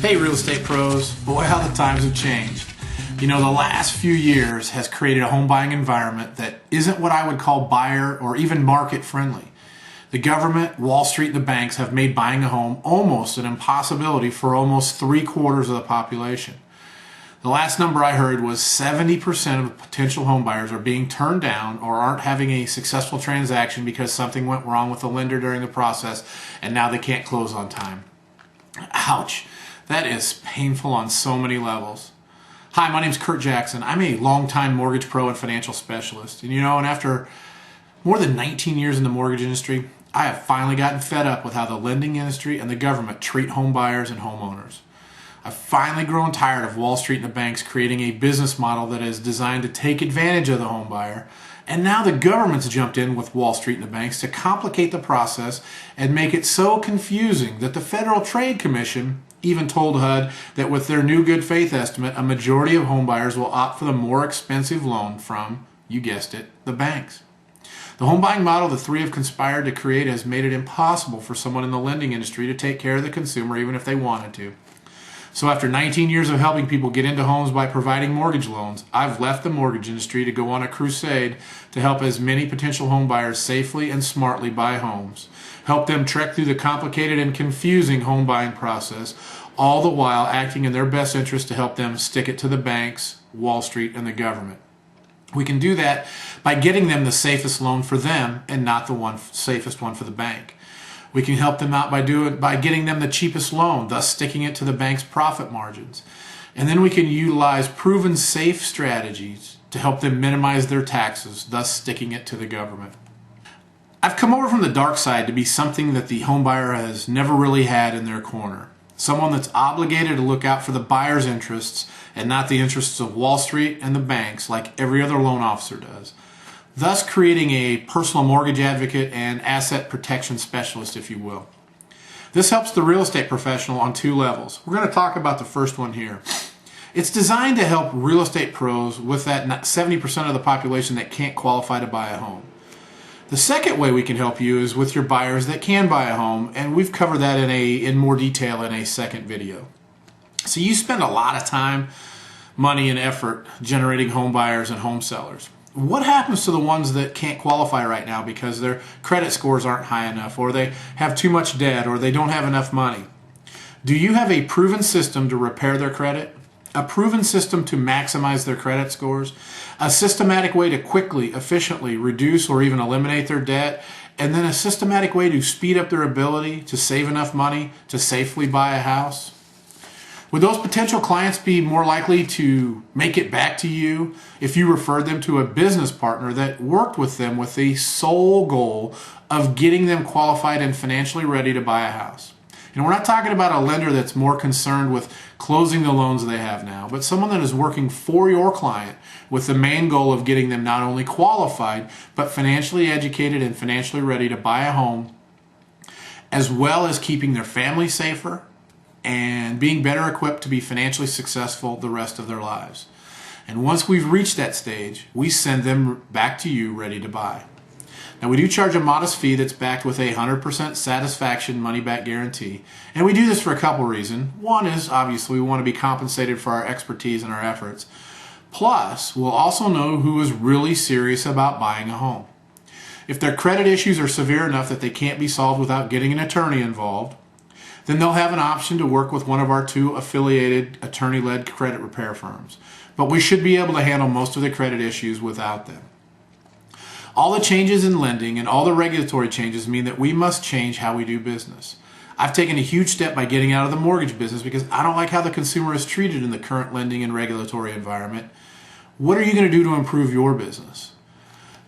Hey real estate pros, boy how the times have changed. You know, the last few years has created a home buying environment that isn't what I would call buyer or even market friendly. The government, Wall Street, and the banks have made buying a home almost an impossibility for almost 3/4 of the population. The last number I heard was 70% of potential home buyers are being turned down or aren't having a successful transaction because something went wrong with the lender during the process and now they can't close on time. Ouch. That is painful on so many levels. Hi, my name is Kurt Jackson. I'm a longtime mortgage pro and financial specialist. And after more than 19 years in the mortgage industry, I have finally gotten fed up with how the lending industry and the government treat home buyers and homeowners. I've finally grown tired of Wall Street and the banks creating a business model that is designed to take advantage of the home buyer. And now the government's jumped in with Wall Street and the banks to complicate the process and make it so confusing that the Federal Trade Commission even told HUD that with their new good faith estimate, a majority of home buyers will opt for the more expensive loan from, you guessed it, the banks. The home buying model the three have conspired to create has made it impossible for someone in the lending industry to take care of the consumer even if they wanted to. So after 19 years of helping people get into homes by providing mortgage loans, I've left the mortgage industry to go on a crusade to help as many potential home buyers safely and smartly buy homes. Help them trek through the complicated and confusing home buying process, all the while acting in their best interest to help them stick it to the banks, Wall Street, and the government. We can do that by getting them the safest loan for them and not the safest one for the bank. We can help them out by getting them the cheapest loan, thus sticking it to the bank's profit margins. And then we can utilize proven safe strategies to help them minimize their taxes, thus sticking it to the government. I've come over from the dark side to be something that the home buyer has never really had in their corner. Someone that's obligated to look out for the buyer's interests and not the interests of Wall Street and the banks like every other loan officer does. Thus creating a personal mortgage advocate and asset protection specialist, if you will. This helps the real estate professional on two levels. We're going to talk about the first one here. It's designed to help real estate pros with that 70% of the population that can't qualify to buy a home. The second way we can help you is with your buyers that can buy a home, and we've covered that in more detail in a second video. So you spend a lot of time, money, and effort generating home buyers and home sellers. What happens to the ones that can't qualify right now because their credit scores aren't high enough, or they have too much debt, or they don't have enough money? Do you have a proven system to repair their credit? A proven system to maximize their credit scores? A systematic way to quickly, efficiently reduce or even eliminate their debt? And then a systematic way to speed up their ability to save enough money to safely buy a house? Would those potential clients be more likely to make it back to you if you referred them to a business partner that worked with them with the sole goal of getting them qualified and financially ready to buy a house? And we're not talking about a lender that's more concerned with closing the loans they have now, but someone that is working for your client with the main goal of getting them not only qualified, but financially educated and financially ready to buy a home, as well as keeping their family safer and being better equipped to be financially successful the rest of their lives. And once we've reached that stage, we send them back to you ready to buy. Now, we do charge a modest fee that's backed with a 100% satisfaction money-back guarantee. And we do this for a couple reasons. One is, obviously, we want to be compensated for our expertise and our efforts. Plus, we'll also know who is really serious about buying a home. If their credit issues are severe enough that they can't be solved without getting an attorney involved, then they'll have an option to work with one of our two affiliated attorney-led credit repair firms. But we should be able to handle most of the credit issues without them. All the changes in lending and all the regulatory changes mean that we must change how we do business. I've taken a huge step by getting out of the mortgage business because I don't like how the consumer is treated in the current lending and regulatory environment. What are you going to do to improve your business?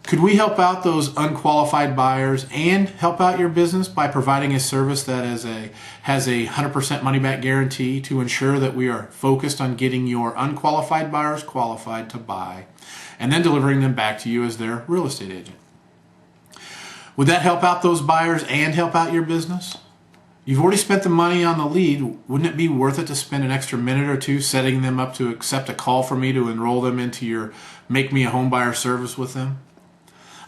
Could we help out those unqualified buyers and help out your business by providing a service that has a 100% money-back guarantee to ensure that we are focused on getting your unqualified buyers qualified to buy and then delivering them back to you as their real estate agent? Would that help out those buyers and help out your business? You've already spent the money on the lead. Wouldn't it be worth it to spend an extra minute or two setting them up to accept a call from me to enroll them into your Make Me a Home Buyer service with them?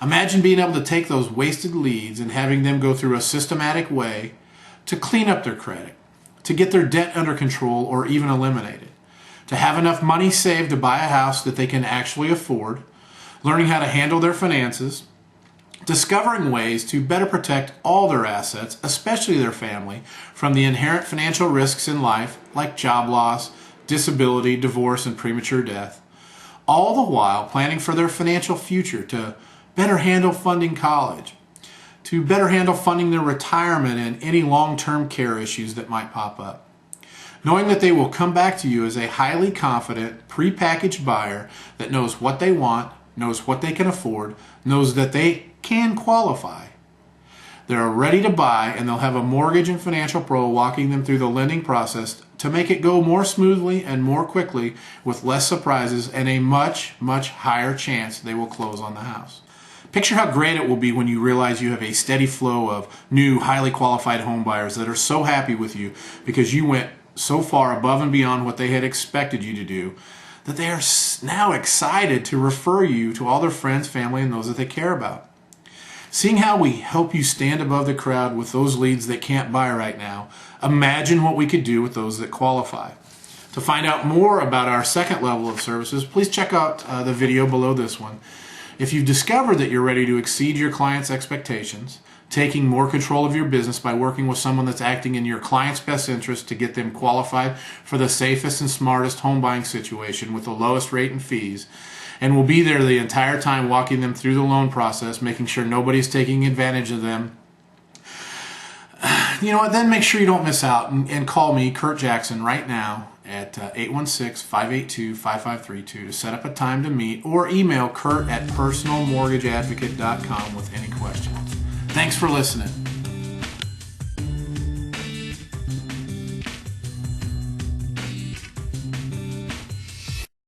Imagine being able to take those wasted leads and having them go through a systematic way to clean up their credit, to get their debt under control or even eliminated, to have enough money saved to buy a house that they can actually afford, learning how to handle their finances, discovering ways to better protect all their assets, especially their family, from the inherent financial risks in life like job loss, disability, divorce, and premature death, all the while planning for their financial future to better handle funding college, to better handle funding their retirement and any long-term care issues that might pop up. Knowing that they will come back to you as a highly confident, prepackaged buyer that knows what they want, knows what they can afford, knows that they can qualify. They're ready to buy, and they'll have a mortgage and financial pro walking them through the lending process to make it go more smoothly and more quickly with less surprises and a much, much higher chance they will close on the house. Picture how great it will be when you realize you have a steady flow of new, highly qualified home buyers that are so happy with you because you went so far above and beyond what they had expected you to do that they are now excited to refer you to all their friends, family, and those that they care about. Seeing how we help you stand above the crowd with those leads that can't buy right now, imagine what we could do with those that qualify. To find out more about our second level of services, please check out the video below this one. If you've discovered that you're ready to exceed your client's expectations, taking more control of your business by working with someone that's acting in your client's best interest to get them qualified for the safest and smartest home buying situation with the lowest rate and fees, and will be there the entire time walking them through the loan process, making sure nobody's taking advantage of them, you know what, then make sure you don't miss out and call me, Kurt Jackson, right now at 816-582-5532 to set up a time to meet, or email Kurt at personalmortgageadvocate.com with any questions. Thanks for listening.